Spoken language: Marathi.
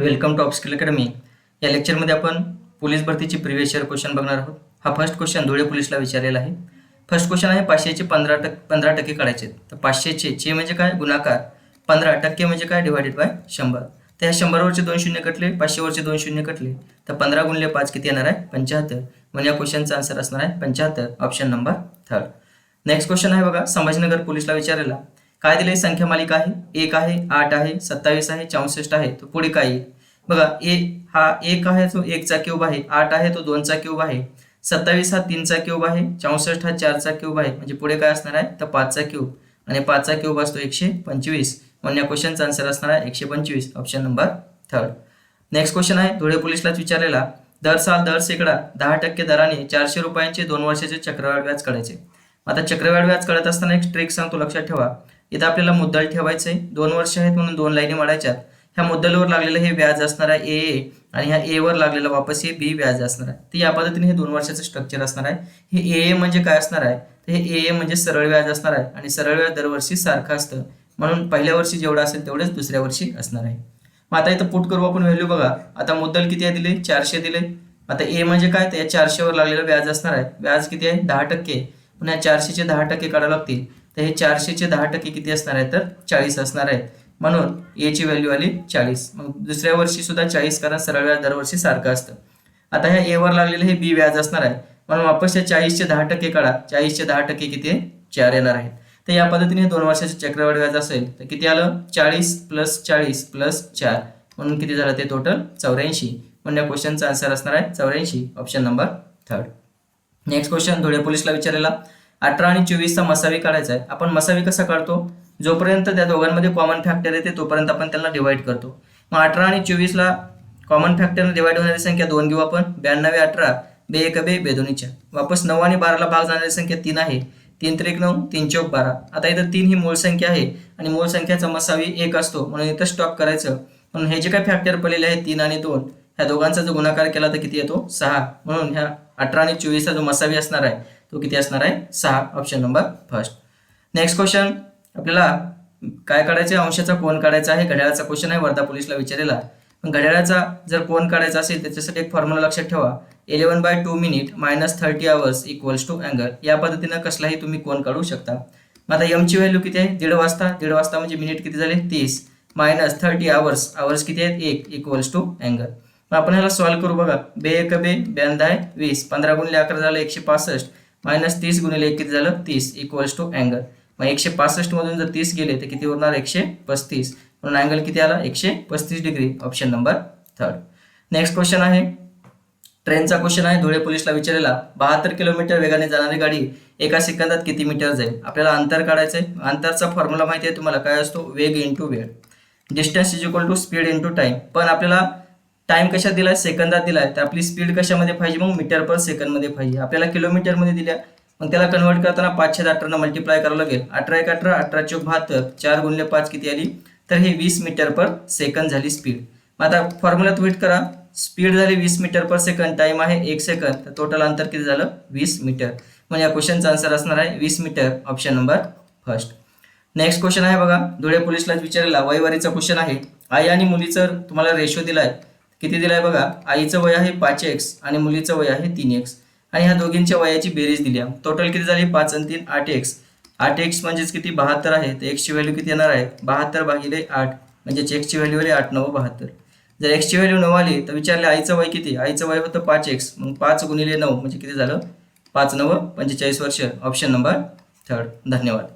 Welcome to skill academy. या लेक्चरमध्ये आपण पोलीस भरतीची प्रिव्हियस इयर क्वेश्चन बघणार आहोत। हा फर्स्ट क्वेश्चन धुळे पोलीसला विचारलेला आहे। फर्स्ट क्वेश्चन आहे 500चे 15% काढायचे। तर 500चे चे म्हणजे काय गुणाकार, 15% म्हणजे काय डिवाइडेड बाय 100। तर ह्या 100 वरचे 2 शून्य कटले, 500 वरचे 2 शून्य कटले, तर 15 गुणिले 5 किती येणार आहे 75। म्हणजे या क्वेश्चनचा आन्सर असणार आहे 75, ऑप्शन नंबर 3। नेक्स्ट क्वेश्चन आहे बघा, संभाजीनगर पोलीसला विचारलेला। काय दिले, संख्या मालिका आहे, 1 आहे, 8 आहे, 27 आहे, 64 आहे, तो पुढे काय येईल बघा। हा 1 आहे तो 1 चा क्यूब आहे, 8 आहे तो 2 चा क्यूब आहे, 27 हा 3 चा क्यूब आहे, 64 हा 4 चा क्यूब आहे, म्हणजे पुढे काय असणार आहे तर 5 चा क्यूब, आणि 5 चा क्यूब असतो 125। म्हणजे या क्वेश्चनचा आन्सर असणार आहे 125, ऑप्शन नंबर 3। नेक्स्ट क्वेश्चन आहे धुळे पोलीसलाच विचारलेला। दर साल दर सेकडा 10% दराने 400 रुपयांचे 2 वर्षाचे चक्रवाढ व्याज काढायचे। आता चक्रवाढ व्याज काढत असताना एक ट्रिक सांगतो, लक्षात ठेवा। इथं आपल्याला मुद्दल ठेवायचं आहे, 2 वर्ष आहेत म्हणून 2 लाईनी मारायच्यात। ह्या मुद्दलवर लागलेलं हे व्याज असणार आहे ए, आणि ह्या ए वर लागलेलं वापस हे बी व्याज असणार आहे। तर या पद्धतीने हे 2 वर्षाचं स्ट्रक्चर असणार आहे। हे ए म्हणजे काय असणार आहे, तर हे ए म्हणजे सरळ व्याज असणार आहे, आणि सरळ व्याज दरवर्षी सारखं असतं, म्हणून पहिल्या वर्षी जेवढं असेल तेवढेच दुसऱ्या वर्षी असणार आहे। मग आता इथं पुट करू आपण व्हॅल्यू बघा। आता मुद्दल किती आहे दिले, 400 दिले। आता ए म्हणजे काय, तर या 400 वर लागलेलं व्याज असणार आहे। व्याज किती आहे 10%, पण या 400चे 10% काढावे लागतील। तर हे 400चे 10% किती असणार आहे तर 40 असणार आहे, म्हणून ए ची व्हॅल्यू आली 40। मग दुसऱ्या वर्षी सुद्धा 40, कारण सरळ व्याज दरवर्षी सारखं असतं। आता ह्या ए वर लागलेलं हे बी व्याज असणार आहे, म्हणून वापस या 40चे 10% काढा। 40चे 10% किती आहे 4 येणार आहेत। तर या पद्धतीने 2 वर्षाचे चक्रवाढ व्याज असेल तर किती आलं 40 + 40 + 4, म्हणून किती झालं ते टोटल 84। म्हणजे या क्वेश्चनचा आन्सर असणार आहे 84, option number 3। Next question Dhule पोलीसला विचारलेला। 18 आणि 24चा मसावी काढायचा आहे। आपण मसावी कसा काढतो, जोपर्यंत त्या दोघांमध्ये कॉमन फॅक्टर येते तोपर्यंत आपण त्यांना डिवाइड करतो। मग 18 आणि 24ला कॉमन फॅक्टरने डिवाइड होणारी संख्या 2 घेऊ आपण, 92 18 बे 1 बे 2 4। वापस 9 आणि 12ला भाग जाणारी संख्या 3 आहे, 3 त्रिक 9 3 चौक 12। आता इथं 3 ही मूळ संख्या आहे, आणि मूळ संख्याचा मसावी 1 असतो, म्हणून इथं स्टॉप करायचं। म्हणून हे जे काही फॅक्टर पडलेले आहेत 3 आणि 2, ह्या दोघांचा जो गुणाकार केला तर किती येतो 6। म्हणून ह्या 18 आणि 24चा जो मसावी असणार आहे तो किती असणार आहे 6, ऑप्शन नंबर 1। नेक्स्ट क्वेश्चन आपल्याला काय काढायचं आहे, अंशाचा कोन काढायचा आहे। घड्याळाचा क्वेश्चन आहे, वर्धा पोलीसला विचारलेला। घड्याळाचा जर कोन काढायचा असेल त्याच्यासाठी एक फॉर्म्युला लक्षात ठेवा, 11/2 मिनिट - 30 आवर्स = अँगल। या पद्धतीने कसलाही तुम्ही कोन काढू शकता। मग आता एम ची व्हॅल्यू किती आहे 1.5 वाजता, 1.5 वाजता म्हणजे मिनिट किती झाले 30 - 30 आवर्स, आवर्स किती आहेत 1 = अँगल। मग आपण ह्याला सॉल्व्ह करू बघा। बे 1 बे 92 20, 15 गुणिले 11 झालं 165, - 30 गुणिले 1 किती झालं 30 = अँगल। मग 165 मधून जर 30 गेले तर किती होणार 135, म्हणून अँगल किती आला 135 degree, option number 3। Next question आहे ट्रेनचा क्वेश्चन आहे, धुळे पोलीसला विचारलेला। 72 किलोमीटर वेगाने जाणारी गाडी एका सेकंदात किती मीटर जाईल। आपल्याला अंतर काढायचं आहे। अंतरचा फॉर्म्युला माहिती आहे तुम्हाला, काय असतो वेग इंटू वेळ, डिस्टन्स = स्पीड इंटू टाइम। पण आपल्याला टाइम कशात दिलाय सेकंदात दिलाय, तर आपली स्पीड कशामध्ये पाहिजे मग मीटर पर सेकंद मध्ये पाहिजे। आपल्याला किलोमीटर मध्ये दिल्या, मग त्याला कन्वर्ट करताना 518 ने मल्टिप्लाय करावं लागेल। 18 × 18 18 × 72, 4 गुणिले 5 किती आली तर हे 20 मीटर पर सेकंद झाली स्पीड। मग आता फॉर्म्युलात वेट करा, स्पीड झाली 20 मीटर पर सेकंद, टाइम आहे 1 सेकंद, तर टोटल अंतर किती झालं 20 मीटर। म्हणजे या क्वेश्चनचा आन्सर असणार आहे 20 metre, option number 1। Next question आहे बघा, धुळे पोलीसला विचारलेला। वयवारीचा क्वेश्चन आहे। आई आणि मुलीचं तुम्हाला रेशो दिलाय, किती दिलाय बघा। आईचं वय आहे 5x आणि मुलीचं वय आहे 3x, आणि ह्या दोघींच्या वयाची बेरीज दिली आहे। टोटल किती झाली 5 आणि 3 8x। 8x म्हणजेच किती 72 आहे, तर x ची व्हॅल्यू किती येणार आहे 72/8, म्हणजे x ची व्हॅल्यू आली 8 9 72। जर x ची व्हॅल्यू 9 आली तर विचारले आईचं वय किती, आईचं वय होतं 5x, मग 5 गुणिले 9 म्हणजे किती झालं 5 9 45 वर्ष, ऑप्शन नंबर 3। धन्यवाद।